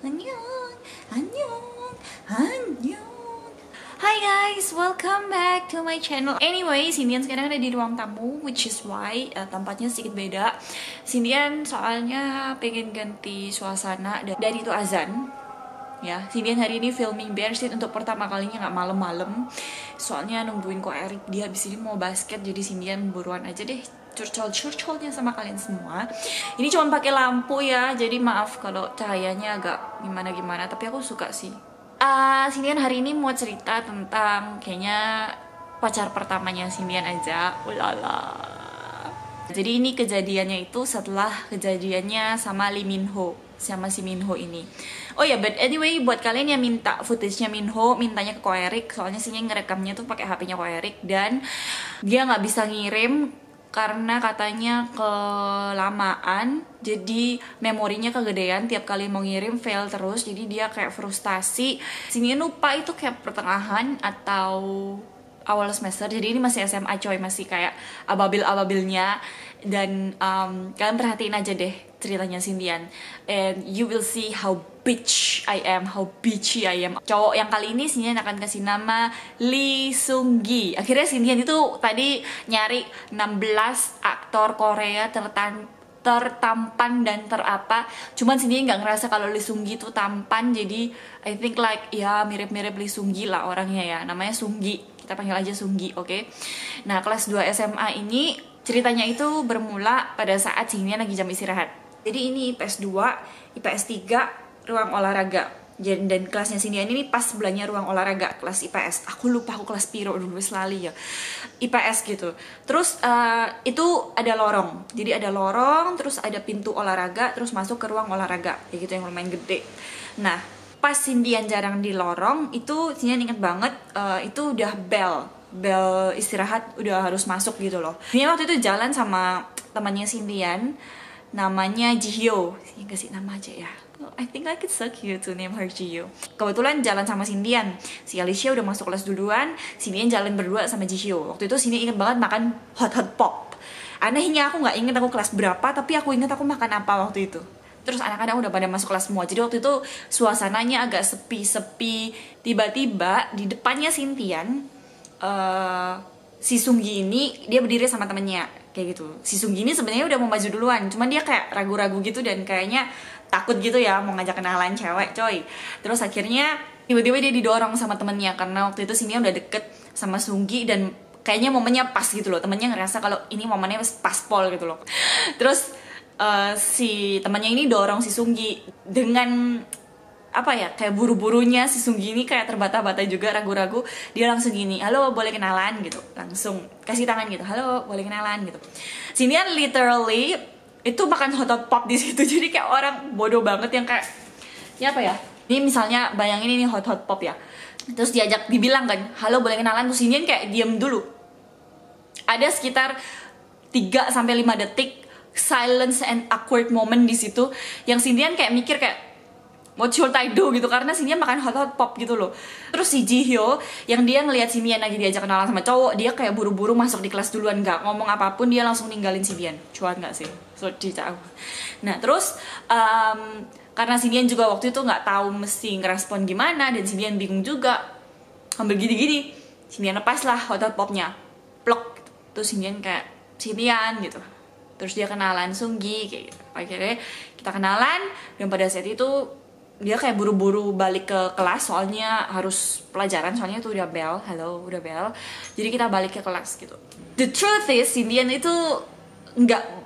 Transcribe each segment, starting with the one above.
Annyeong, annyeong, annyeong. Hi guys, welcome back to my channel. Anyway, Sindian sekarang ada di ruang tamu, which is why tempatnya sedikit beda. Sindian soalnya pengen ganti suasana dan itu azan. Ya, Sindian hari ini filming Bear Street untuk pertama kalinya, nggak malam-malam. Soalnya nungguin Ko Erik, dia abis ini mau basket, jadi Sindian buruan aja deh curcol-curcolnya sama kalian semua. Ini cuma pakai lampu ya, jadi maaf kalau cahayanya agak gimana-gimana, tapi aku suka sih. Sindian hari ini mau cerita tentang kayaknya pacar pertamanya Sindian aja. Ulala. Jadi ini kejadiannya itu setelah kejadiannya sama Lee Min Ho, sama si Min Ho ini. Oh ya, but anyway, buat kalian yang minta footage-nya Min Ho, mintanya ke Ko Erik, soalnya sih ngerekamnya tuh pakai HP-nya Ko Erik dan dia nggak bisa ngirim karena katanya kelamaan, jadi memorinya kegedean, tiap kali mau ngirim fail terus, jadi dia kayak frustasi. Sini lupa itu kayak pertengahan atau awal semester, jadi ini masih SMA coy, masih kayak ababil-ababilnya. Dan kalian perhatiin aja deh ceritanya Sindian, and you will see how bitch I am, how bitchy I am. Cowok yang kali ini Sindian akan kasih nama Lee Seung Gi. Akhirnya Sindian itu tadi nyari 16 aktor Korea tertampan dan terapa. Cuman Sindian nggak ngerasa kalau Lee Seung Gi itu tampan, jadi I think like ya mirip-mirip Lee Seung Gi lah orangnya ya. Namanya Seung Gi, kita panggil aja Seung Gi, oke? Nah, kelas 2 SMA ini ceritanya itu bermula pada saat Sindian lagi jam istirahat. Jadi ini IPS 2, IPS 3, ruang olahraga. Dan kelasnya Sindian ini pas sebelahnya ruang olahraga, kelas IPS. Aku lupa aku kelas piro dulu, selali ya. IPS gitu. Terus itu ada lorong. Jadi ada lorong, terus ada pintu olahraga, terus masuk ke ruang olahraga. Kayak gitu yang lumayan gede. Nah, pas Sindian jarang di lorong, itu Sindian inget banget, itu udah bel istirahat, udah harus masuk gitu loh. Ini waktu itu jalan sama temannya Sindian, namanya Jihyo. Ya kasih nama aja ya. I think like it's so cute to name her Jihyo. Kebetulan jalan sama Sindian, si Alicia udah masuk kelas duluan, Sindian jalan berdua sama Jihyo. Waktu itu Sindian inget banget makan hot pop. Anehnya aku nggak inget aku kelas berapa, tapi aku inget aku makan apa waktu itu. Terus anak-anak udah pada masuk kelas semua. Jadi waktu itu suasananya agak sepi-sepi. Tiba-tiba di depannya Sindian, si Seunggi ini dia berdiri sama temennya kayak gitu. Si Seunggi ini sebenarnya udah mau maju duluan, cuman dia kayak ragu-ragu gitu dan kayaknya takut gitu ya mau ngajak kenalan cewek coy. Terus akhirnya tiba-tiba dia didorong sama temennya karena waktu itu Sindian udah deket sama Seunggi dan kayaknya momennya pas gitu loh. Temennya ngerasa kalau ini momennya pas pol gitu loh. Terus si temannya ini dorong si Seunggi dengan apa ya, kayak buru-burunya si Seunggi ini kayak terbata-bata juga, ragu-ragu. Dia langsung gini, halo boleh kenalan gitu, langsung kasih tangan gitu, halo boleh kenalan gitu. Sindian literally itu makan hot pop di situ. Jadi kayak orang bodoh banget yang kayak ya apa ya, ini misalnya bayangin ini hot pop ya, terus diajak dibilang kan halo boleh kenalan, terus Sindian kayak diem dulu. Ada sekitar 3-5 detik silence and awkward moment di situ yang Sindian kayak mikir kayak what should I do gitu, karena Sindian makan hot pop gitu loh. Terus si Jihyo yang dia ngelihat Sindian lagi diajak kenalan sama cowok, dia kayak buru-buru masuk di kelas duluan, nggak ngomong apapun, dia langsung ninggalin Sindian. Cuan nggak sih? So cerita aku. Nah terus karena Sindian juga waktu itu nggak tahu mesti ngerespon gimana dan Sindian bingung juga, ambil gini-gini, Sindian lepas lah hot popnya, plok. Terus Sindian kayak Sindian gitu. Terus dia kenalan Seunggi kayak gitu. Akhirnya kita kenalan dan pada saat itu dia kayak buru-buru balik ke kelas soalnya harus pelajaran, soalnya itu udah bel, halo udah bel, jadi kita balik ke kelas gitu. The truth is Sindian itu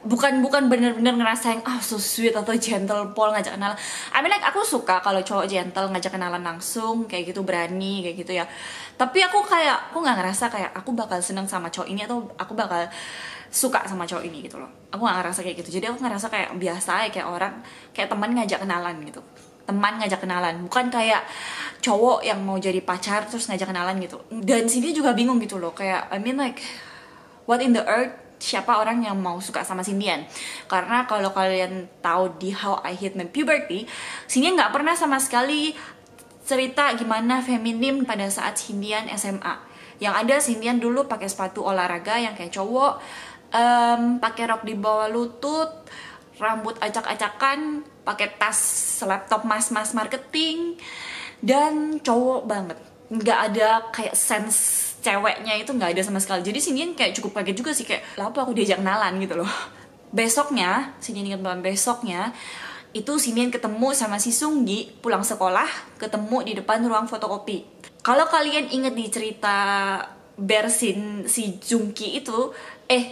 bukan bener-bener ngerasain so sweet atau gentle Paul ngajak kenalan. I mean like aku suka kalau cowok gentle ngajak kenalan langsung kayak gitu, berani kayak gitu ya. Tapi aku nggak ngerasa kayak aku bakal seneng sama cowok ini atau aku bakal suka sama cowok ini gitu loh. Aku nggak ngerasa kayak gitu. Jadi aku ngerasa kayak biasa, kayak orang, kayak teman ngajak kenalan gitu. Teman ngajak kenalan, bukan kayak cowok yang mau jadi pacar terus ngajak kenalan gitu. Dan sini juga bingung gitu loh, kayak I mean like what in the earth, siapa orang yang mau suka sama Sindian? Karena kalau kalian tahu di How I Hate My Puberty, Sindian nggak pernah sama sekali cerita gimana feminim pada saat Sindian SMA. Yang ada Sindian dulu pakai sepatu olahraga yang kayak cowok, pakai rok di bawah lutut, rambut acak-acakan, pakai tas laptop mas-mas marketing, dan cowok banget. Nggak ada kayak sense ceweknya itu nggak ada sama sekali. Jadi Sinian kayak cukup kaget juga sih, kayak lah apa aku diajak kenalan gitu loh. Besoknya, Sinian ingat banget besoknya, itu Sinian ketemu sama si Sunggi pulang sekolah, ketemu di depan ruang fotokopi. Kalau kalian inget di cerita Bersin si Jungki itu,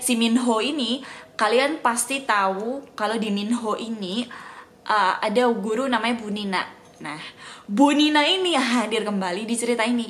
si Minho ini, kalian pasti tahu kalau di Minho ini ada guru namanya Bu Nina. Nah, Bu Nina ini hadir kembali di cerita ini.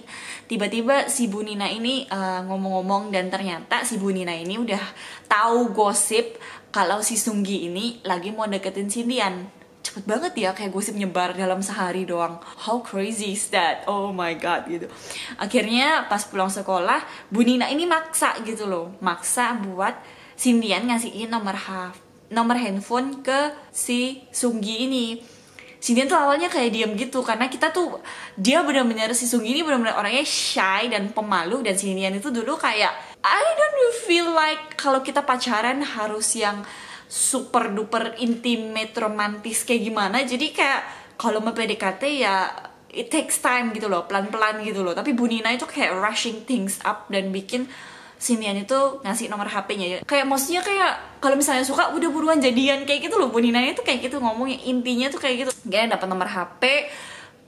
Tiba-tiba si Bu Nina ini ngomong-ngomong, dan ternyata si Bu Nina ini udah tahu gosip kalau si Sunggi ini lagi mau deketin Sindian. Cepet banget ya, kayak gosip nyebar dalam sehari doang. How crazy is that? Oh my god gitu. Akhirnya pas pulang sekolah, Bu Nina ini maksa gitu loh, maksa buat Sindian ngasihin nomor handphone ke si Sunggi ini. Sindian tuh awalnya kayak diam gitu, karena dia benar-benar, si Sunggi ini benar-benar orangnya shy dan pemalu, dan Sindian itu dulu kayak I don't feel like kalau kita pacaran harus yang super duper intimate romantis kayak gimana. Jadi kayak kalau mau PDKT ya it takes time gitu loh, pelan-pelan gitu loh. Tapi Bu Nina itu kayak rushing things up dan bikin Sindian itu ngasih nomor HP-nya ya. Kayak maksudnya kayak kalau misalnya suka udah buruan jadian kayak gitu loh. Bu Nina itu kayak gitu ngomongnya, intinya tuh kayak gitu. Kayak dapat nomor HP,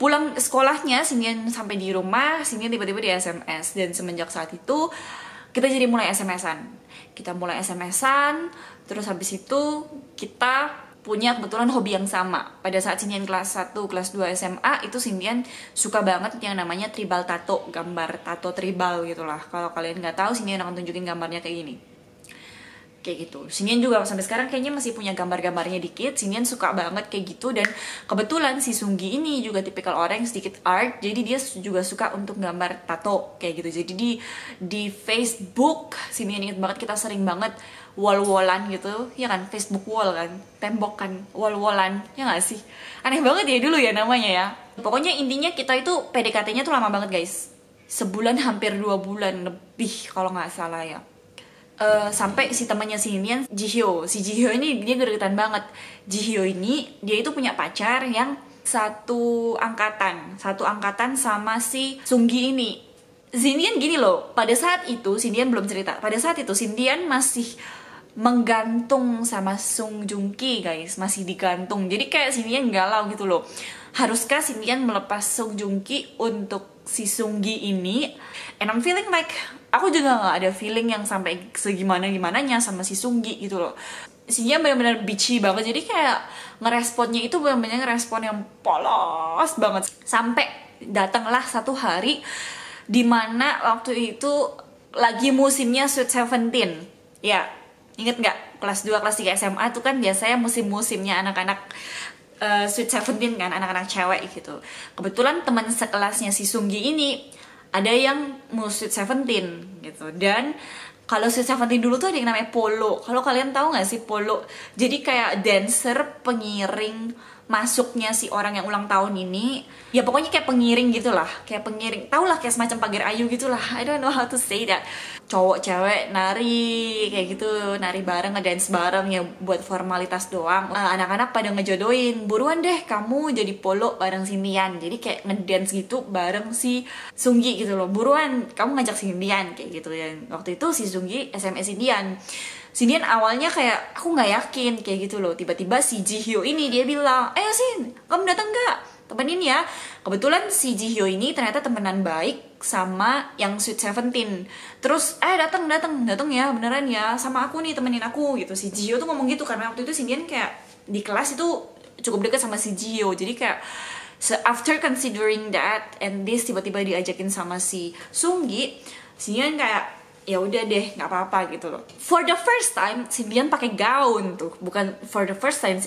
pulang sekolahnya Sindian sampai di rumah, Sindian tiba-tiba di SMS, dan semenjak saat itu kita jadi mulai SMS-an. Kita mulai SMS-an, terus habis itu kita punya kebetulan hobi yang sama. Pada saat Sindian kelas 1, kelas 2 SMA, itu Sindian suka banget yang namanya tribal tato, gambar tato tribal gitulah. Kalau kalian nggak tahu, Sindian akan tunjukin gambarnya kayak gini. Kayak gitu. Sindian juga sampai sekarang kayaknya masih punya gambar-gambarnya dikit. Sindian suka banget kayak gitu, dan kebetulan si Sunggi ini juga tipikal orang yang sedikit art, jadi dia juga suka untuk gambar tato kayak gitu. Jadi di Facebook, Sindian inget banget kita sering banget wall-wallan gitu, ya kan, Facebook wall kan, tembok kan, wall-wallan, ya nggak sih? Aneh banget ya dulu ya namanya ya. Pokoknya intinya kita itu PDKT-nya tuh lama banget guys, sebulan hampir 2 bulan lebih kalau nggak salah ya. Sampai si temannya si Sindian, Jihyo, si Jihyo ini dia gregetan banget. Jihyo ini dia itu punya pacar yang satu angkatan sama si Sunggi ini. Sindian gini loh, pada saat itu Sindian belum cerita. Pada saat itu Sindian masih menggantung sama Sung Joong Ki guys, masih digantung. Jadi kayak Sindian galau gitu loh. Haruskah Sindian melepas Sung Joong Ki untuk si Sunggi ini? And I'm feeling like aku juga nggak ada feeling yang sampai segimana-gimananya sama si Sunggi gitu loh. Sindian benar-benar bitchy banget. Jadi kayak ngeresponnya itu benar-benar ngerespon yang polos banget. Sampai datanglah satu hari dimana waktu itu lagi musimnya Sweet Seventeen. Ya, inget nggak? Kelas 2, kelas 3 SMA tuh kan biasanya musim-musimnya anak-anak Sweet Seventeen kan, anak-anak cewek gitu. Kebetulan teman sekelasnya si Sunggi ini ada yang mau Sweet Seventeen gitu. Dan kalau Sweet Seventeen dulu tuh ada yang namanya Polo. Kalau kalian tahu nggak sih Polo? Jadi kayak dancer pengiring masuknya si orang yang ulang tahun ini. Ya pokoknya kayak pengiring gitulah, kayak pengiring. Tau lah, kayak semacam pagar ayu gitulah. I don't know how to say that. Cowok cewek nari kayak gitu, nari bareng, ngedance bareng ya buat formalitas doang. Anak-anak pada ngejodohin, buruan deh kamu jadi Polo bareng Sindian. Jadi kayak ngedance gitu bareng si Sunggi gitu loh. Buruan kamu ngajak Sindian kayak gitu. Dan waktu itu si Sunggi SMS Sindian awalnya kayak aku nggak yakin kayak gitu loh. Tiba-tiba si Jihyo ini dia bilang, ayo Sin, kamu datang nggak? Temenin ya. Kebetulan si Jihyo ini ternyata temenan baik sama yang Sweet Seventeen. Terus datang ya, beneran ya, sama aku nih, temenin aku gitu. Si Jihyo tuh ngomong gitu karena waktu itu Sindian kayak di kelas itu cukup dekat sama si Jihyo. Jadi kayak after considering that and this, tiba-tiba diajakin sama si Sunggi, Sindian kayak ya udah deh, nggak apa-apa gitu loh. For the first time Sindian pakai gaun tuh, bukan for the first time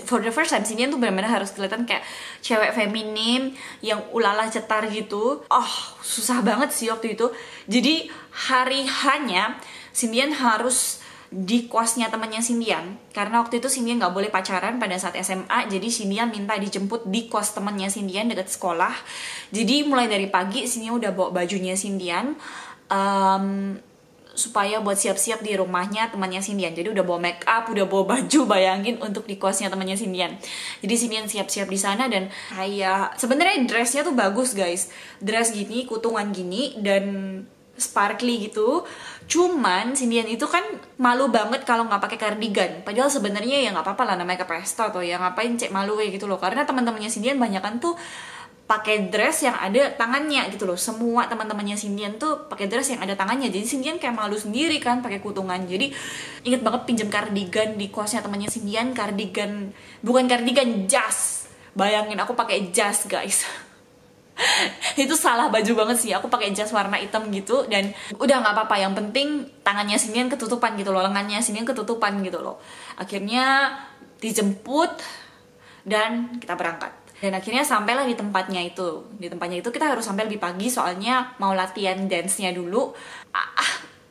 Sindian tuh benar-benar harus kelihatan kayak cewek feminim yang ulala cetar gitu. Susah banget sih waktu itu. Jadi hari hanya Sindian harus di kosnya temannya Sindian, karena waktu itu Sindian nggak boleh pacaran pada saat SMA. Jadi Sindian minta dijemput di kos temannya Sindian dekat sekolah. Jadi mulai dari pagi Sindian udah bawa bajunya Sindian, supaya buat siap-siap di rumahnya temannya Sindian. Jadi udah bawa make up, udah bawa baju, bayangin, untuk di kosnya temannya Sindian. Jadi Sindian siap-siap di sana dan kayak sebenarnya dressnya tuh bagus guys. Dress gini, kutungan gini dan sparkly gitu. Cuman Sindian itu kan malu banget kalau nggak pakai cardigan. Padahal sebenarnya ya nggak apa-apa lah, namanya ke pesta atau ya ngapain cek malu kayak gitu loh. Karena teman-temannya Sindian banyakan tuh pakai dress yang ada tangannya gitu loh. Semua teman-temannya Sindian tuh pakai dress yang ada tangannya. Jadi Sindian kayak malu sendiri kan pakai kutungan. Jadi inget banget pinjam kardigan di kosnya temannya Sindian. Kardigan, bukan kardigan, jas. Bayangin aku pakai jas guys. Itu salah baju banget sih. Aku pakai jas warna hitam gitu dan udah nggak apa-apa. Yang penting tangannya Sindian ketutupan gitu loh, lengannya Sindian ketutupan gitu loh. Akhirnya dijemput dan kita berangkat. Dan akhirnya sampailah di tempatnya itu. Di tempatnya itu kita harus sampai lebih pagi soalnya mau latihan dance-nya dulu.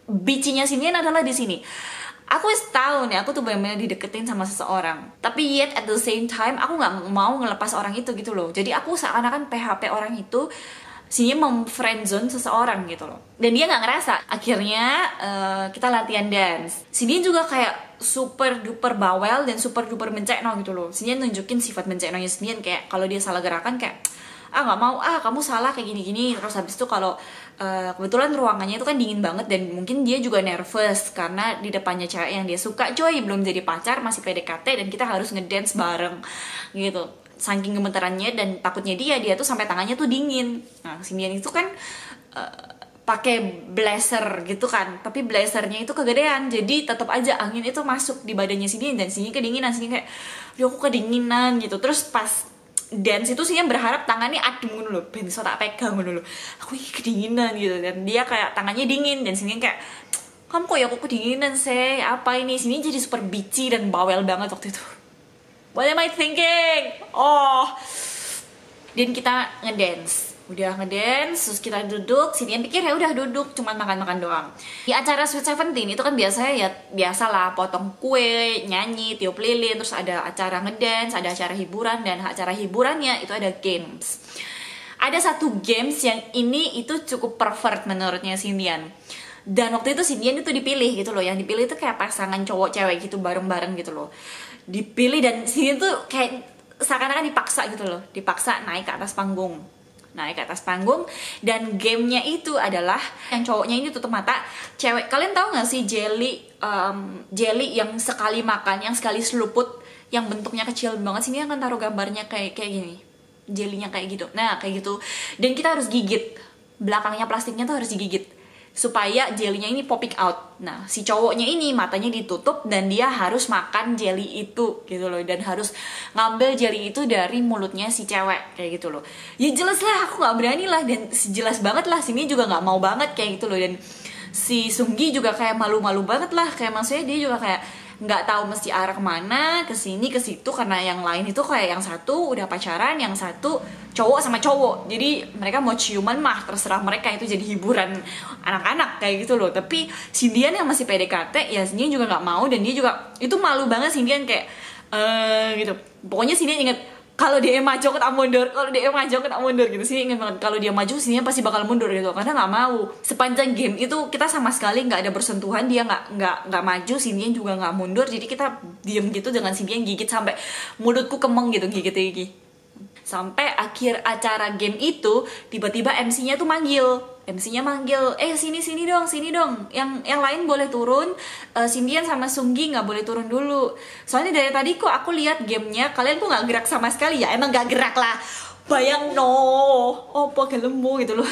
Bitchy-nya Sindian adalah di sini. Aku tahu nih, aku tuh benar-benar dideketin sama seseorang. Tapi yet at the same time, aku nggak mau ngelepas orang itu gitu loh. Jadi aku seakan-akan PHP orang itu, Sindian memfriendzone seseorang gitu loh. Dan dia nggak ngerasa. Akhirnya kita latihan dance. Sindian juga kayak super duper bawel dan super duper mencekno gitu loh. Sindian nunjukin sifat menceknonya Sindian kayak kalau dia salah gerakan kayak nggak mau, kamu salah kayak gini-gini. Terus habis itu kalau kebetulan ruangannya itu kan dingin banget dan mungkin dia juga nervous karena di depannya cewek yang dia suka, coy, belum jadi pacar, masih PDKT dan kita harus ngedance bareng gitu. Saking gemetarannya dan takutnya dia tuh sampai tangannya tuh dingin. Nah, Sindian itu kan pakai blazer gitu kan, tapi blazernya itu kegedean, jadi tetap aja angin itu masuk di badannya Sindian dan Sindian kedinginan. Sindian kayak, aku kedinginan gitu. Terus pas dance itu Sindian berharap tangannya adem gitu loh, ben iso tak pegang gitu loh. Aku ini kedinginan gitu dan dia kayak tangannya dingin dan Sindian kayak, kamu kok ya aku kedinginan sih, apa ini? Sindian jadi super bitchy dan bawel banget waktu itu. What am I thinking? Dan kita ngedance. Udah ngedance, terus kita duduk. Sindian pikir ya udah duduk, cuman makan-makan doang. Di acara Sweet Seventeen itu kan biasanya ya biasalah potong kue, nyanyi, tiup lilin, terus ada acara ngedance, ada acara hiburan, dan acara hiburannya itu ada games. Ada satu games yang ini itu cukup pervert menurutnya Sindian. Dan waktu itu Sindian itu dipilih gitu loh. Yang dipilih itu kayak pasangan cowok cewek gitu bareng-bareng gitu loh. Dipilih dan Sindian tuh kayak seakan-akan dipaksa gitu loh. Dipaksa naik ke atas panggung. Naik ke atas panggung dan gamenya itu adalah yang cowoknya ini tutup mata, cewek. Kalian tahu nggak sih jelly yang sekali makan, yang sekali seluput, yang bentuknya kecil banget. Sini akan taruh gambarnya kayak gini, jellynya kayak gitu. Nah kayak gitu. Dan kita harus gigit belakangnya, plastiknya tuh harus digigit supaya jellynya ini popping out. Nah si cowoknya ini matanya ditutup dan dia harus makan jelly itu gitu loh, dan harus ngambil jelly itu dari mulutnya si cewek kayak gitu loh. Ya jelas lah aku nggak berani lah, dan jelas banget lah sini juga nggak mau banget kayak gitu loh. Dan si Sunggi juga kayak malu-malu banget lah, kayak maksudnya dia juga kayak nggak tahu mesti arah kemana, ke sini ke situ, karena yang lain itu kayak yang satu udah pacaran, yang satu cowok sama cowok, jadi mereka mau ciuman mah terserah mereka, itu jadi hiburan anak-anak kayak gitu loh. Tapi Sindian yang masih PDKT ya Sindian juga nggak mau, dan dia juga itu malu banget. Sindian kayak gitu. Pokoknya Sindian inget kalau dia maju ke tak mundur, kalau dia maju ke tak mundur gitu sih. Ingat banget kalau dia maju Sindian pasti bakal mundur gitu, karena nggak mau. Sepanjang game itu kita sama sekali nggak ada bersentuhan, dia nggak maju, Sindian juga nggak mundur, jadi kita diem gitu dengan Sindian gigit sampai mulutku kemeng gitu gigit gigi. Sampai akhir acara game itu tiba-tiba MC-nya tuh manggil, sini dong, yang lain boleh turun, Sindian sama Sunggi nggak boleh turun dulu, soalnya dari tadi kok aku lihat gamenya kalian tuh nggak gerak sama sekali. Ya emang nggak gerak lah, bayang opo gelemu gitu loh.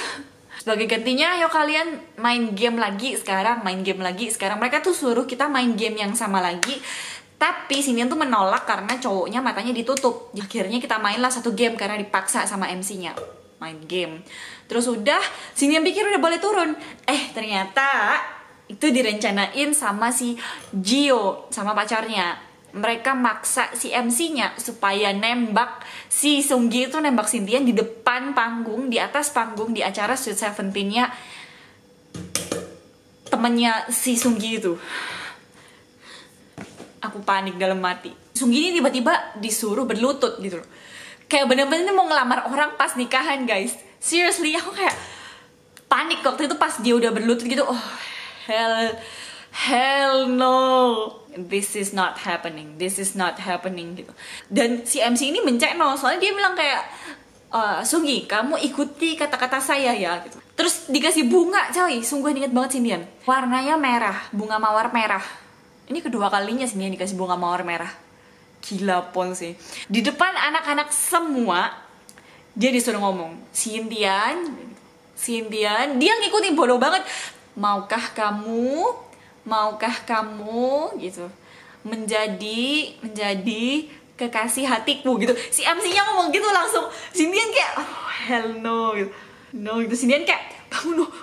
Sebagai gantinya ayo kalian main game lagi sekarang. Mereka tuh suruh kita main game yang sama lagi, tapi Sindian tuh menolak karena cowoknya matanya ditutup. Akhirnya kita mainlah satu game karena dipaksa sama MC-nya main game. Terus udah Sindian pikir udah boleh turun, ternyata itu direncanain sama si Gio sama pacarnya. Mereka maksa si MC-nya supaya nembak si Sunggi itu, nembak Sindian di depan panggung, di atas panggung, di acara Sweet Seventeen-nya temennya si Sunggi itu. Aku panik dalam hati. Sunggi ini tiba-tiba disuruh berlutut gitu loh. Kayak bener-bener mau ngelamar orang pas nikahan guys. Seriously, aku kayak panik waktu itu pas dia udah berlutut gitu. hell no, this is not happening gitu. Dan si MC ini mencek no, soalnya dia bilang kayak Sunggi, kamu ikuti kata-kata saya ya gitu. Terus dikasih bunga coy, sungguh inget banget Sindian, warnanya merah, bunga mawar merah. Ini kedua kalinya Sindian dikasih bunga mawar merah. Gila pon sih. Di depan anak-anak semua dia disuruh ngomong, Sindian, dia ngikutin bodoh banget. Maukah kamu gitu menjadi kekasih hatiku gitu. Si MC-nya ngomong gitu langsung. Sindian kayak hell no gitu. No gitu. Sindian kayak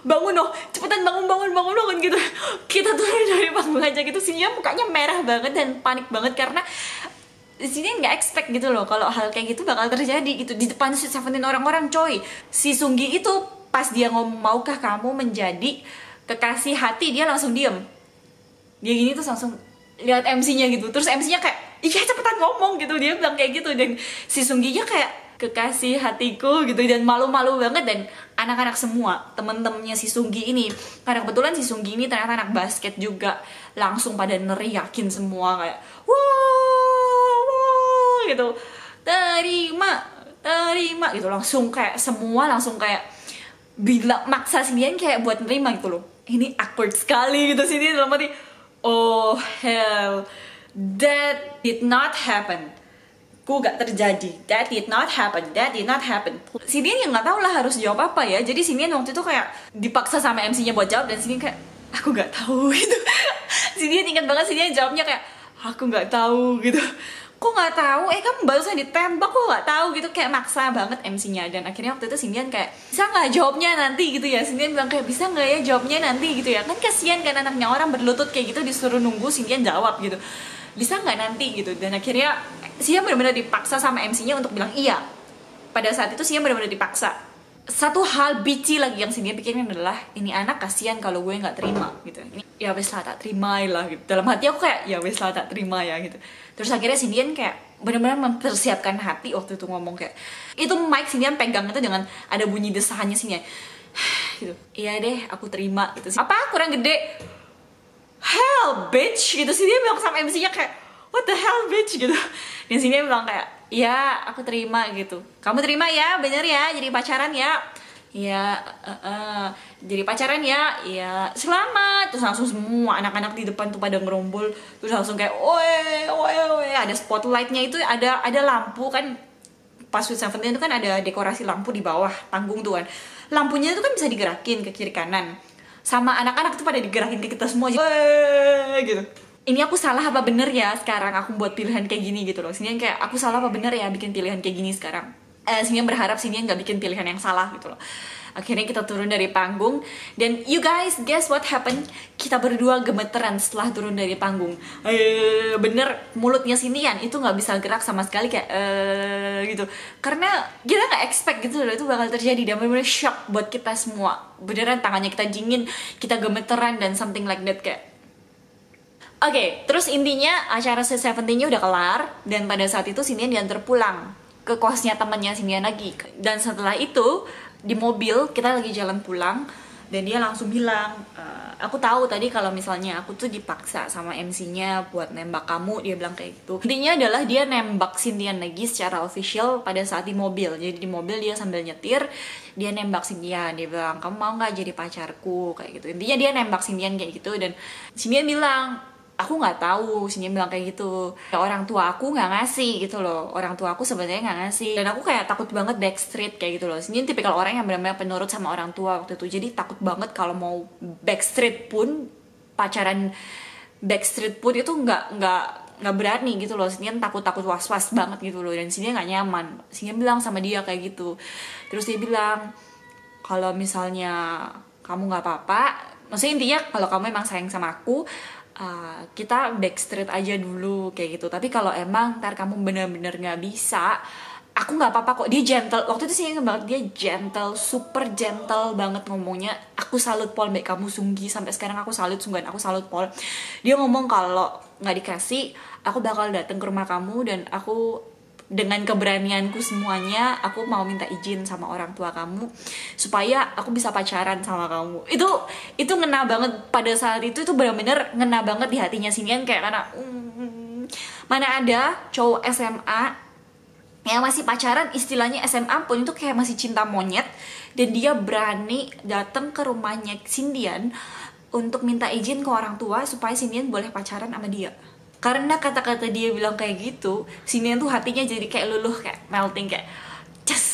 bangun no, cepetan bangun gitu. Kita turun dari panggung aja gitu. Sindian mukanya merah banget dan panik banget karena Sindian nggak expect gitu loh kalau hal kayak gitu bakal terjadi gitu di depan Sweet Seventeen orang-orang coy. Si Sunggi itu pas dia ngomong maukah kamu menjadi kekasih hati, dia langsung diem. Dia gini terus langsung lihat MC-nya gitu. Terus MC-nya kayak iya cepetan ngomong gitu, dia bilang kayak gitu. Dan si Sungginya kayak kekasih hatiku gitu, dan malu-malu banget. Dan anak-anak semua temen-temennya si Sunggi ini, karena kebetulan si Sunggi ini ternyata anak basket juga, langsung pada neriakin semua kayak wow gitu, terima gitu. Langsung kayak semua langsung kayak bila maksa Sindian kayak buat nerima gitu loh. Ini awkward sekali gitu. Sindian dalam hati, oh hell, that did not happen. Gak terjadi. That did not happen. Sindian yang nggak tahu lah harus jawab apa ya. Jadi Sindian waktu itu kayak dipaksa sama MC-nya buat jawab, dan Sindian kayak aku nggak tahu gitu. Sindian ingat banget, Sindian jawabnya kayak aku nggak tahu gitu. Kok nggak tahu? Kamu barusan ditembak, kok nggak tahu gitu. Kayak maksa banget MC-nya. Dan akhirnya waktu itu Sindian kayak bisa nggak jawabnya nanti gitu ya. Sindian bilang kayak bisa nggak ya jawabnya nanti gitu ya. Kan kasihan kan anaknya orang berlutut kayak gitu disuruh nunggu, Sindian jawab gitu. Bisa nggak nanti gitu. Dan akhirnya Sindian benar-benar dipaksa sama MC-nya untuk bilang iya. Pada saat itu Sindian benar-benar dipaksa. Satu hal bici lagi yang Sindian pikirin adalah ini anak kasihan kalau gue nggak terima gitu. Ini ya wes lah tak terima lah gitu. Dalam hati aku kayak ya wes lah tak terima ya gitu. Terus akhirnya Sindian kayak benar-benar mempersiapkan hati waktu itu ngomong kayak itu mic Sindian pegang itu dengan ada bunyi desahannya Sindian gitu. Iya deh aku terima gitu. Apa kurang gede? Hell bitch gitu. Sindian bilang sama MC-nya kayak what the hell bitch gitu. Dan Sindian bilang kayak ya aku terima gitu. Kamu terima ya, bener ya, jadi pacaran ya. Ya, jadi pacaran ya. Ya, selamat. Terus langsung semua anak-anak di depan tuh pada ngerombol. Terus langsung kayak oe, ada spotlightnya itu, ada lampu kan. Pas Sweet Seventeen itu kan ada dekorasi lampu di bawah panggung tuh kan. Lampunya itu kan bisa digerakin ke kiri kanan. Sama anak-anak tuh pada digerakin ke kita semua gitu. Ini aku salah apa bener ya sekarang aku buat pilihan kayak gini gitu loh. Sindian kayak aku salah apa bener ya bikin pilihan kayak gini sekarang. Sindian berharap Sindian gak bikin pilihan yang salah gitu loh. Akhirnya kita turun dari panggung. Dan you guys, guess what happened? Kita berdua gemeteran setelah turun dari panggung. Bener, mulutnya Sindian itu gak bisa gerak sama sekali kayak gitu. Karena kita gak expect gitu loh itu bakal terjadi. Dan bener-bener shock buat kita semua. Beneran tangannya kita dingin, kita gemeteran dan something like that kayak. Oke, terus intinya acara Sweet Seventeen-nya udah kelar. Dan pada saat itu Sindian diantar pulang ke kosnya temannya Sindian lagi. Dan setelah itu di mobil kita lagi jalan pulang, dan dia langsung bilang aku tahu tadi kalau misalnya aku tuh dipaksa sama MC-nya buat nembak kamu. Dia bilang kayak gitu. Intinya adalah dia nembak Sindian lagi secara official pada saat di mobil. Jadi di mobil dia sambil nyetir, dia nembak Sindian. Dia bilang kamu mau gak jadi pacarku kayak gitu. Intinya dia nembak Sindian kayak gitu. Dan Sindian bilang aku nggak tahu. Sindian bilang kayak gitu, ya, orang tua aku nggak ngasih gitu loh. Orang tua aku sebenarnya nggak ngasih. Dan aku kayak takut banget backstreet kayak gitu loh. Sindian tipikal orang yang benar-benar penurut sama orang tua waktu itu. Jadi takut banget kalau mau backstreet pun, pacaran backstreet pun itu nggak berani gitu loh. Sindian takut was-was banget gitu loh. Dan Sindian nggak nyaman. Sindian bilang sama dia kayak gitu. Terus dia bilang kalau misalnya kamu nggak apa-apa, maksudnya intinya kalau kamu emang sayang sama aku, kita backstreet aja dulu kayak gitu. Tapi kalau emang ntar kamu bener-bener nggak bisa, aku nggak apa-apa kok. Dia gentle waktu itu sih banget, dia gentle, super gentle banget ngomongnya. Aku salut Pol, baik kamu Sunggi, sampai sekarang aku salut, sungguhan aku salut Pol. Dia ngomong kalau nggak dikasih, aku bakal datang ke rumah kamu dan aku dengan keberanianku semuanya, aku mau minta izin sama orang tua kamu supaya aku bisa pacaran sama kamu. Itu ngena banget pada saat itu benar-benar ngena banget di hatinya Xinian, kayak karena mana ada cowok SMA yang masih pacaran, istilahnya SMA pun itu kayak masih cinta monyet, dan dia berani datang ke rumahnya Xindian untuk minta izin ke orang tua supaya Xindian boleh pacaran sama dia. Karena kata-kata dia bilang kayak gitu, Xindian tuh hatinya jadi kayak luluh, kayak melting, kayak cas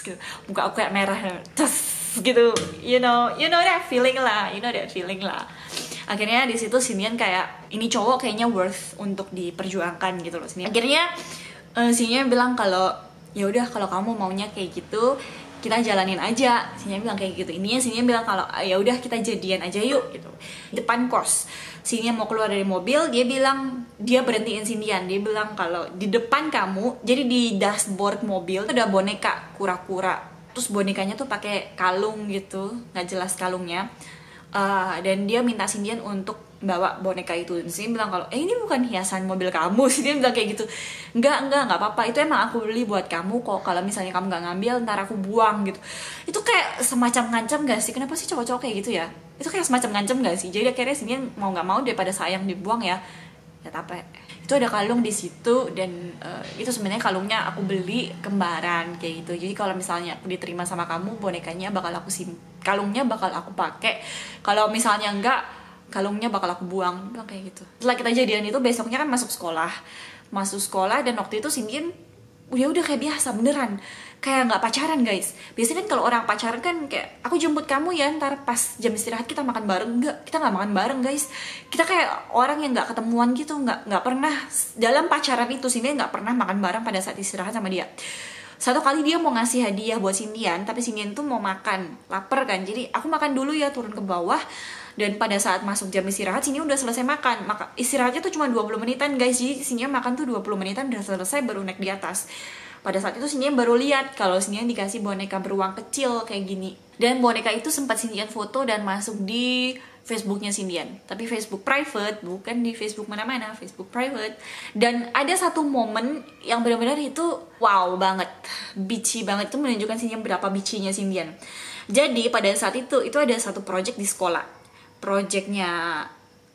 gitu. Muka aku kayak merah, cas gitu. You know that feeling lah, Akhirnya di situ Xindian kayak, ini cowok kayaknya worth untuk diperjuangkan gitu loh. Akhirnya Xindian bilang kalau ya udah, kalau kamu maunya kayak gitu kita jalanin aja. Xindian bilang kayak gitu. Ininya Xindian bilang kalau ya udah kita jadian aja yuk gitu. Depan kos, Xindian mau keluar dari mobil, dia bilang, dia berhentiin Xindian. Dia bilang kalau di depan kamu, jadi di dashboard mobil tuh ada boneka kura-kura. Terus bonekanya tuh pakai kalung gitu, nggak jelas kalungnya. Dan dia minta Xindian untuk bawa boneka itu. Xindian bilang kalau ini bukan hiasan mobil kamu. Xindian bilang kayak gitu. Enggak apa-apa, itu emang aku beli buat kamu kok. Kalau misalnya kamu nggak ngambil, ntar aku buang gitu. Itu kayak semacam ngancam gak sih? Kenapa sih cowok-cowok kayak gitu ya? Itu kayak semacam ngancam gak sih? Jadi akhirnya Xindian mau nggak mau, daripada sayang dibuang ya tapi itu ada kalung di situ. Dan itu sebenarnya kalungnya aku beli kembaran kayak gitu. Jadi kalau misalnya aku diterima sama kamu, bonekanya bakal aku kalungnya bakal aku pakai. Kalau misalnya enggak, kalungnya bakal aku buang, bilang kayak gitu. Setelah kita jadian itu, besoknya kan masuk sekolah, dan waktu itu Xindian udah kayak biasa, beneran kayak nggak pacaran guys. Biasanya kan kalau orang pacaran kan kayak, aku jemput kamu ya, ntar pas jam istirahat kita makan bareng. Enggak, kita nggak makan bareng guys. Kita kayak orang yang nggak ketemuan gitu, nggak pernah dalam pacaran itu. Xindian nggak pernah makan bareng pada saat istirahat sama dia. Satu kali dia mau ngasih hadiah buat Xindian, tapi Xindian tuh mau makan, lapar kan, jadi aku makan dulu ya, turun ke bawah. Dan pada saat masuk jam istirahat, Xindian udah selesai makan. Istirahatnya tuh cuma 20 menitan guys, jadi Xindian makan tuh 20 menitan udah selesai, baru naik di atas. Pada saat itu Xindian baru lihat kalau Xindian dikasih boneka beruang kecil kayak gini. Dan boneka itu sempat Xindian foto dan masuk di Facebooknya Xindian, tapi Facebook private, bukan di Facebook mana-mana, Facebook private. Dan ada satu momen yang benar-benar itu wow banget, bitchy banget. Itu menunjukkan Xindian berapa bitchy-nya Xindian. Jadi pada saat itu ada satu project di sekolah, projectnya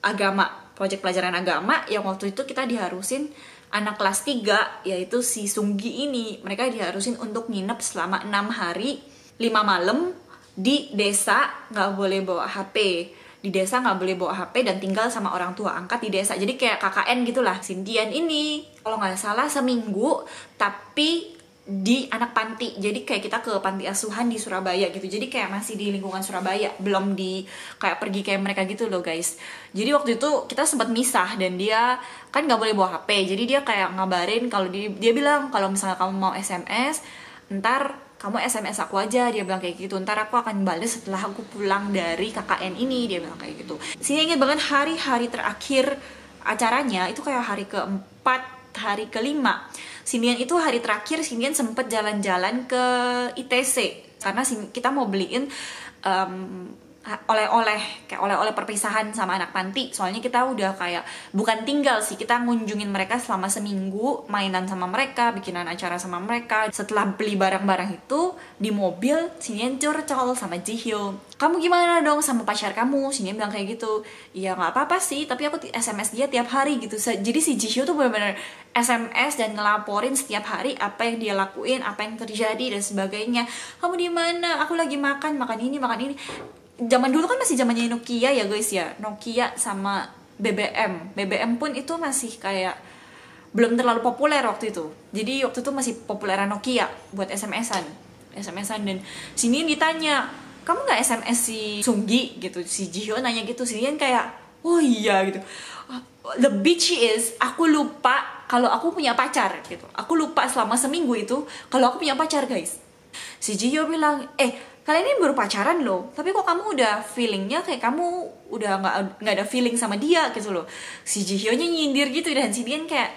agama, project pelajaran agama, yang waktu itu kita diharusin anak kelas 3, yaitu si Sunggi ini, mereka diharusin untuk nginep selama 6 hari 5 malam di desa, nggak boleh bawa HP. Di desa nggak boleh bawa HP dan tinggal sama orang tua angkat di desa. Jadi kayak KKN gitulah. Xindian ini kalau nggak salah seminggu, tapi di anak panti. Jadi kayak kita ke panti asuhan di Surabaya gitu. Jadi kayak masih di lingkungan Surabaya, belum di kayak pergi kayak mereka gitu loh guys. Jadi waktu itu kita sempat misah, dan dia kan nggak boleh bawa HP. Jadi dia kayak ngabarin kalau dia bilang kalau misalnya kamu mau SMS, ntar kamu SMS aku aja, dia bilang kayak gitu. Ntar aku akan bales setelah aku pulang dari KKN ini, dia bilang kayak gitu. Saya ingat banget hari-hari terakhir acaranya, itu kayak hari ke-4, hari ke-5. Xindian itu hari terakhir, Xindian sempet jalan-jalan ke ITC. Karena kita mau beliin oleh-oleh perpisahan sama anak panti. Soalnya kita udah kayak bukan tinggal sih, kita ngunjungin mereka selama seminggu, mainan sama mereka, bikinan acara sama mereka. Setelah beli barang-barang itu di mobil, Xindian curcol sama Jihyo, kamu gimana dong sama pacar kamu? Xindian bilang kayak gitu. Ya nggak apa-apa sih, tapi aku SMS dia tiap hari gitu. Jadi si Jihyo tuh benar-benar SMS dan ngelaporin setiap hari apa yang dia lakuin, apa yang terjadi dan sebagainya. Kamu di mana? Aku lagi makan ini. Zaman dulu kan masih zamannya Nokia ya guys ya, Nokia sama BBM pun itu masih kayak belum terlalu populer waktu itu. Jadi waktu itu masih populeran Nokia buat SMS-an. Dan sini ditanya, kamu nggak SMS si Sunggi gitu, si Jihyo nanya gitu. Sini kayak, oh iya gitu. The bitchy is, aku lupa kalau aku punya pacar gitu. Aku lupa selama seminggu itu kalau aku punya pacar guys. Si Jihyo bilang, kalian ini baru pacaran loh, tapi kok kamu udah feelingnya kayak kamu udah nggak ada feeling sama dia gitu loh. Si Jihyo-nya nyindir gitu, dan Xindian kayak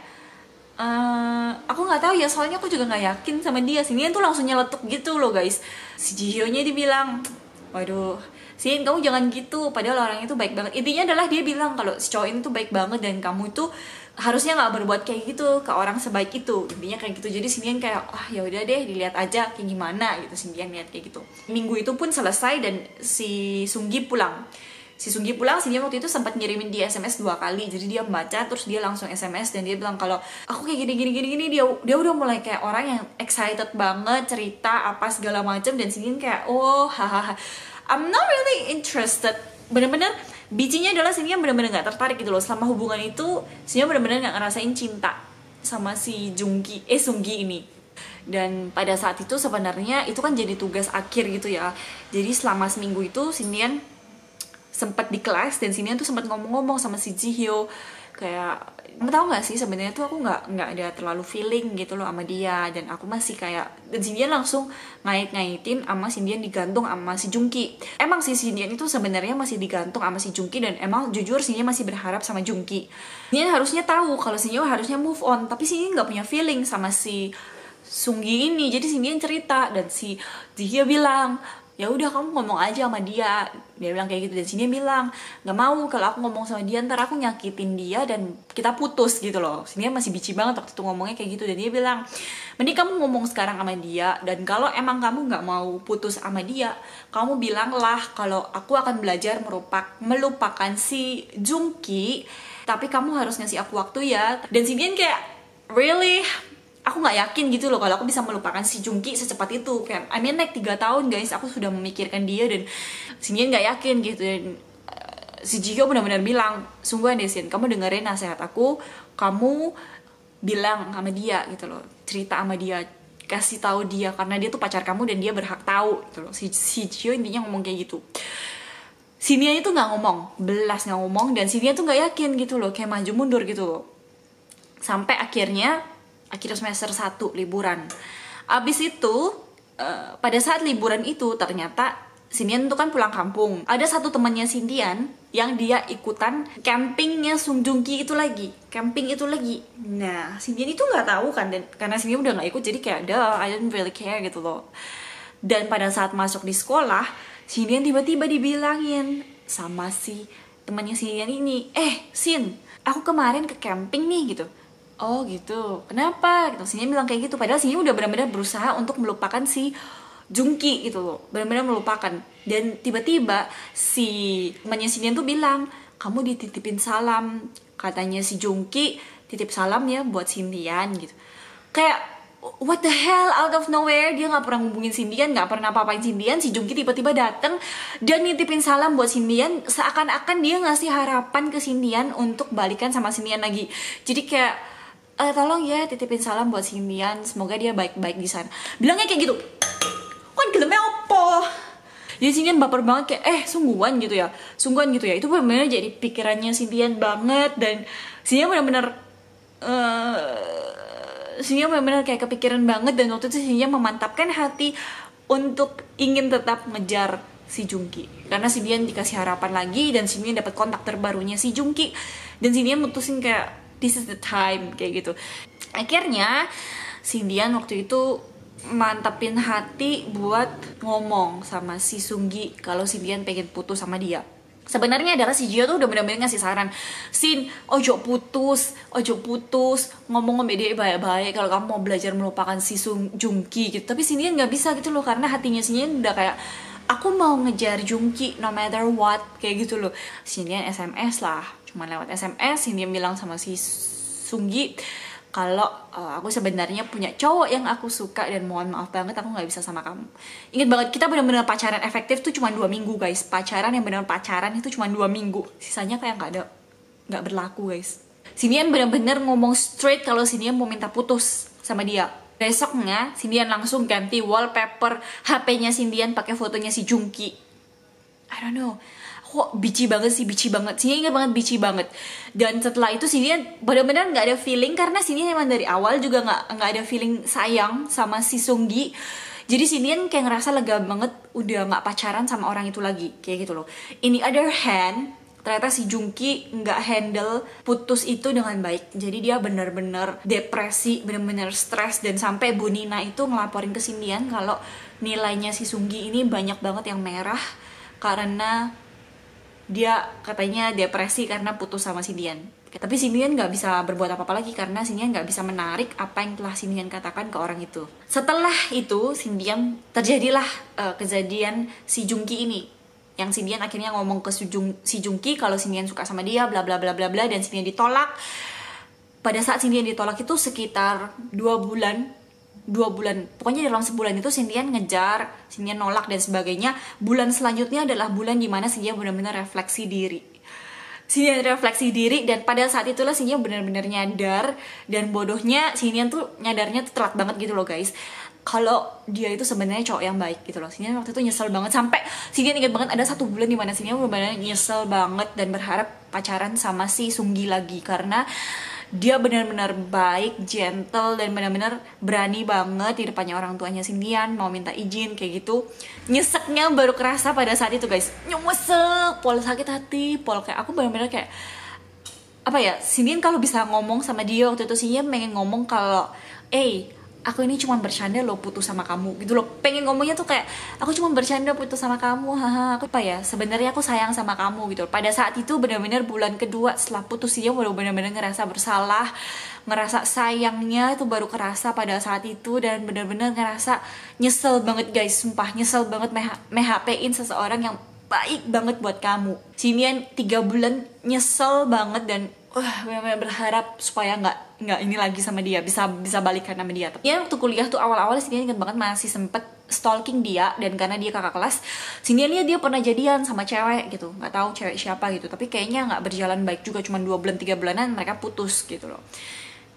aku nggak tahu ya, soalnya aku juga nggak yakin sama dia. Xindian tuh langsung nyeletuk gitu loh guys. Si Jihyo-nya dibilang, waduh Xin, kamu jangan gitu, padahal orang itu baik banget. Intinya adalah dia bilang kalau si cowok ini tuh baik banget, dan kamu itu harusnya nggak berbuat kayak gitu ke orang sebaik itu, intinya kayak gitu. Jadi Sindian kayak ya udah deh dilihat aja kayak gimana gitu. Sindian lihat kayak gitu. Minggu itu pun selesai dan si Sunggi pulang. Sindian waktu itu sempat ngirimin dia SMS 2 kali. Jadi dia membaca terus dia langsung SMS dan dia bilang kalau aku kayak gini. Dia udah mulai kayak orang yang excited banget cerita apa segala macam. Dan Sindian kayak hahaha, I'm not really interested. Bener-bener bicinya adalah Sindian bener-bener gak tertarik gitu loh. Selama hubungan itu Sindian bener-bener gak ngerasain cinta sama si Sunggi ini. Dan pada saat itu sebenarnya itu kan jadi tugas akhir gitu ya. Jadi selama seminggu itu Sindian sempat di kelas dan Sindian tuh sempat ngomong-ngomong sama si Jihyo kayak, kamu tahu nggak sih sebenarnya tuh aku nggak ada terlalu feeling gitu loh sama dia, dan aku masih kayak, dan Sindian langsung ngait-ngaitin sama Sindian digantung sama si Jungki. Emang sih Sindian itu sebenarnya masih digantung sama si Jungki, dan emang jujur Sindian masih berharap sama Jungki. Sindian harusnya tahu kalau Sindian harusnya move on, tapi Sindian nggak punya feeling sama si Sunggi ini. Jadi Sindian cerita dan si Jihyo bilang, ya udah kamu ngomong aja sama dia bilang kayak gitu. Dan Sindian bilang nggak mau, kalau aku ngomong sama dia ntar aku nyakitin dia dan kita putus gitu loh. Sindian masih bici banget waktu itu ngomongnya kayak gitu. Dan dia bilang mending kamu ngomong sekarang sama dia, dan kalau emang kamu nggak mau putus sama dia, kamu bilanglah kalau aku akan belajar melupakan si Jungki, tapi kamu harus ngasih aku waktu ya. Dan Sindian kayak really, aku nggak yakin gitu loh kalau aku bisa melupakan si Jungki secepat itu. Kayak I mean like 3 tahun guys aku sudah memikirkan dia, dan Sindian nggak yakin gitu. Dan si Jihyo benar-benar bilang, sungguh deh Sin, kamu dengerin nasihat aku, kamu bilang sama dia gitu loh, cerita sama dia, kasih tahu dia karena dia tuh pacar kamu dan dia berhak tahu gitu loh. Si Jihyo intinya ngomong kayak gitu. Sindian itu nggak ngomong, belas nggak ngomong, dan Sindian tuh nggak yakin gitu loh, kayak maju mundur gitu loh. Sampai akhir semester 1 liburan. Abis itu pada saat liburan itu ternyata Sindian tuh kan pulang kampung. Ada satu temannya Sindian yang dia ikutan campingnya Sung Joong-ki itu lagi. Camping itu lagi. Nah, Sindian itu nggak tahu kan, dan karena Sindian udah nggak ikut jadi kayak I don't really care gitu loh. Dan pada saat masuk di sekolah, Sindian tiba-tiba dibilangin sama si temannya Sindian ini, Sin, aku kemarin ke camping nih gitu. Oh gitu, kenapa? Gitu. Sindian bilang kayak gitu, padahal Sindian udah benar-benar berusaha untuk melupakan si Jungki gitu loh, benar-benar melupakan. Dan tiba-tiba si temannya Sindian tuh bilang, kamu dititipin salam, katanya si Jungki titip salam ya buat Sindian gitu. Kayak what the hell, out of nowhere, dia nggak pernah ngubungin Sindian, nggak pernah apa-apain Sindian, si Jungki tiba-tiba dateng dan nitipin salam buat Sindian, seakan-akan dia ngasih harapan ke Sindian untuk balikan sama Sindian lagi. Jadi kayak tolong ya titipin salam buat Sindian, semoga dia baik-baik di sana. Bilangnya kayak gitu. Kan gelemnya opo. Jadi Sindian baper banget kayak sungguhan gitu ya. Itu benar-benar jadi pikirannya Sindian banget, dan Sindian benar-benar kayak kepikiran banget. Dan waktu itu Sindian memantapkan hati untuk ingin tetap ngejar si Jungki, karena Sindian dikasih harapan lagi dan Sindian dapat kontak terbarunya si Jungki, dan Sindian mutusin kayak this is the time kayak gitu. Akhirnya Sindian waktu itu mantapin hati buat ngomong sama si Sunggi kalau Sindian pengen putus sama dia. Sebenarnya adalah si Jihyo tuh udah bener-bener ngasih saran, Sin, ojo putus, ngomong sama dia baik-baik kalau kamu mau belajar melupakan si Jungki gitu. Tapi Sindian nggak bisa gitu loh, karena hatinya Sindian udah kayak, aku mau ngejar Jungki no matter what kayak gitu loh. Sindian SMS lah, cuma lewat SMS Sindian bilang sama si Sunggi kalau aku sebenarnya punya cowok yang aku suka, dan mohon maaf banget aku nggak bisa sama kamu. Ingat banget, kita benar-benar pacaran efektif tuh cuma 2 minggu guys. Pacaran yang benar pacaran itu cuma 2 minggu, sisanya kayak nggak berlaku guys. Sindian benar-benar ngomong straight kalau Sindian mau minta putus sama dia. Besoknya Sindian langsung ganti wallpaper HP-nya Sindian pakai fotonya si Jungki. I don't know, kok bici banget. Sindian ingat banget bici banget. Dan setelah itu Sindian benar-benar nggak ada feeling, karena Sindian emang dari awal juga nggak ada feeling sayang sama si Sunggi. Jadi Sindian kayak ngerasa lega banget udah nggak pacaran sama orang itu lagi kayak gitu loh. In the other hand, ternyata si Jungki nggak handle putus itu dengan baik. Jadi dia benar-benar depresi, benar-benar stres, dan sampai Bu Nina itu ngelaporin ke Sindian kalau nilainya si Sunggi ini banyak banget yang merah karena dia katanya depresi karena putus sama si Dian. Tapi si Dian nggak bisa berbuat apa-apa lagi karena si Dian nggak bisa menarik apa yang telah si Dian katakan ke orang itu. Setelah itu si Dian terjadilah kejadian si Jungki ini, yang si Dian akhirnya ngomong ke si Jungki kalau si Dian suka sama dia, bla bla bla bla bla, dan si Dian ditolak. Pada saat si Dian ditolak itu sekitar 2 bulan, pokoknya dalam sebulan itu Sindian ngejar, Sindian nolak dan sebagainya. Bulan selanjutnya adalah bulan dimana Sindian benar-benar refleksi diri. Sindian refleksi diri, dan pada saat itulah Sindian benar-benar nyadar, dan bodohnya Sindian tuh nyadarnya tuh telat banget gitu loh guys, kalau dia itu sebenarnya cowok yang baik gitu loh. Sindian waktu itu nyesel banget, sampai Sindian ingat banget ada 1 bulan dimana Sindian benar-benar nyesel banget dan berharap pacaran sama si Sunggi lagi, karena dia benar-benar baik, gentle, dan benar-benar berani banget di depannya orang tuanya Sindian, mau minta izin kayak gitu. Nyeseknya baru kerasa pada saat itu guys, nyesek, pol sakit hati, pol kayak aku benar-benar kayak apa ya, Sindian kalau bisa ngomong sama dia waktu itu, Sindian pengen ngomong kalau aku ini cuma bercanda loh putus sama kamu gitu loh. Pengen ngomongnya tuh kayak aku cuma bercanda putus sama kamu, haha, aku apa ya, sebenarnya aku sayang sama kamu gitu. Pada saat itu benar-benar bulan kedua setelah putus dia baru benar-benar ngerasa bersalah, ngerasa sayangnya itu baru kerasa pada saat itu, dan benar-benar ngerasa nyesel banget guys, sumpah nyesel banget me-HP-in seseorang yang baik banget buat kamu. Sindian 3 bulan nyesel banget, dan benar-benar berharap supaya nggak ini lagi sama dia, bisa balikan sama dia. Tapi ya waktu kuliah tuh awal-awal Sindian ingat banget masih sempet stalking dia, dan karena dia kakak kelas, Sindian lihat dia pernah jadian sama cewek gitu, nggak tahu cewek siapa gitu, tapi kayaknya nggak berjalan baik juga, cuma 2 bulan 3 bulanan mereka putus gitu loh.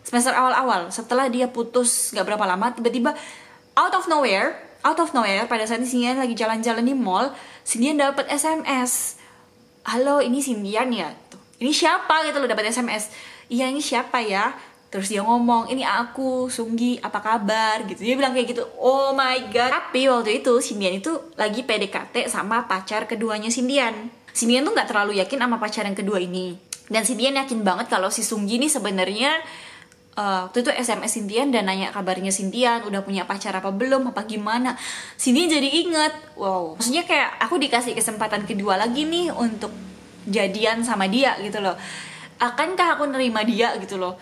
Semester awal-awal setelah dia putus nggak berapa lama, tiba-tiba out of nowhere pada saat Sindian lagi jalan-jalan di mall, Sindian dapat SMS, halo ini Sindian ya, ini siapa gitu loh, dapat SMS, iya ini siapa ya, terus dia ngomong ini aku Sunggi, apa kabar gitu, dia bilang kayak gitu. Oh my god. Tapi waktu itu Sindian itu lagi PDKT sama pacar keduanya Sindian tuh nggak terlalu yakin sama pacar yang kedua ini, dan Sindian yakin banget kalau si Sunggi ini sebenarnya waktu itu SMS Sindian dan nanya kabarnya Sindian, udah punya pacar apa belum, apa gimana. Sindian jadi inget, wow, maksudnya kayak aku dikasih kesempatan kedua lagi nih untuk jadian sama dia gitu loh, akankah aku nerima dia gitu loh.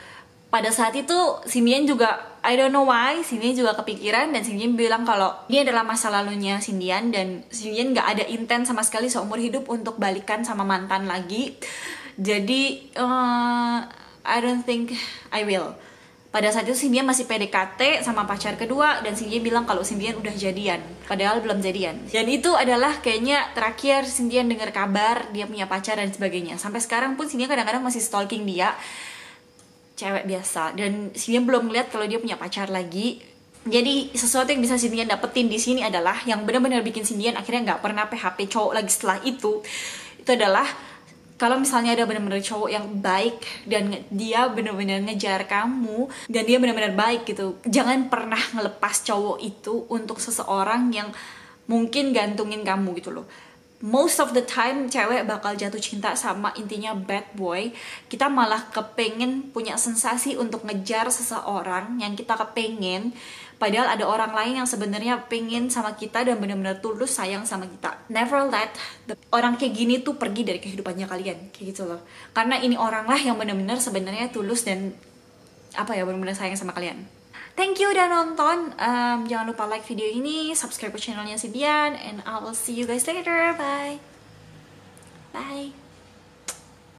Pada saat itu Sindian juga, I don't know why, Sindian juga kepikiran, dan Sindian bilang kalau ini adalah masa lalunya Sindian, dan Sindian gak ada intent sama sekali seumur hidup untuk balikan sama mantan lagi. Jadi I don't think I will. Pada saat itu Sindian masih PDKT sama pacar kedua, dan Sindian bilang kalau Sindian udah jadian, padahal belum jadian. Dan itu adalah kayaknya terakhir Sindian dengar kabar dia punya pacar dan sebagainya. Sampai sekarang pun Sindian kadang-kadang masih stalking dia, cewek biasa, dan Sindian belum ngeliat kalau dia punya pacar lagi. Jadi sesuatu yang bisa Sindian dapetin di sini adalah yang benar-benar bikin Sindian akhirnya nggak pernah PHP cowok lagi setelah itu adalah kalau misalnya ada benar-benar cowok yang baik dan dia benar-benar ngejar kamu dan dia benar-benar baik gitu, jangan pernah ngelepas cowok itu untuk seseorang yang mungkin gantungin kamu gitu loh. Most of the time cewek bakal jatuh cinta sama intinya bad boy. Kita malah kepengen punya sensasi untuk ngejar seseorang yang kita kepengen, padahal ada orang lain yang sebenarnya pengen sama kita dan benar-benar tulus sayang sama kita. Never let orang kayak gini tuh pergi dari kehidupannya kalian, kayak gitu loh. Karena ini orang lah yang benar-benar sebenarnya tulus dan apa ya, benar-benar sayang sama kalian. Thank you udah nonton. Jangan lupa like video ini, subscribe ke channelnya Sindian, and I will see you guys later. Bye. Bye.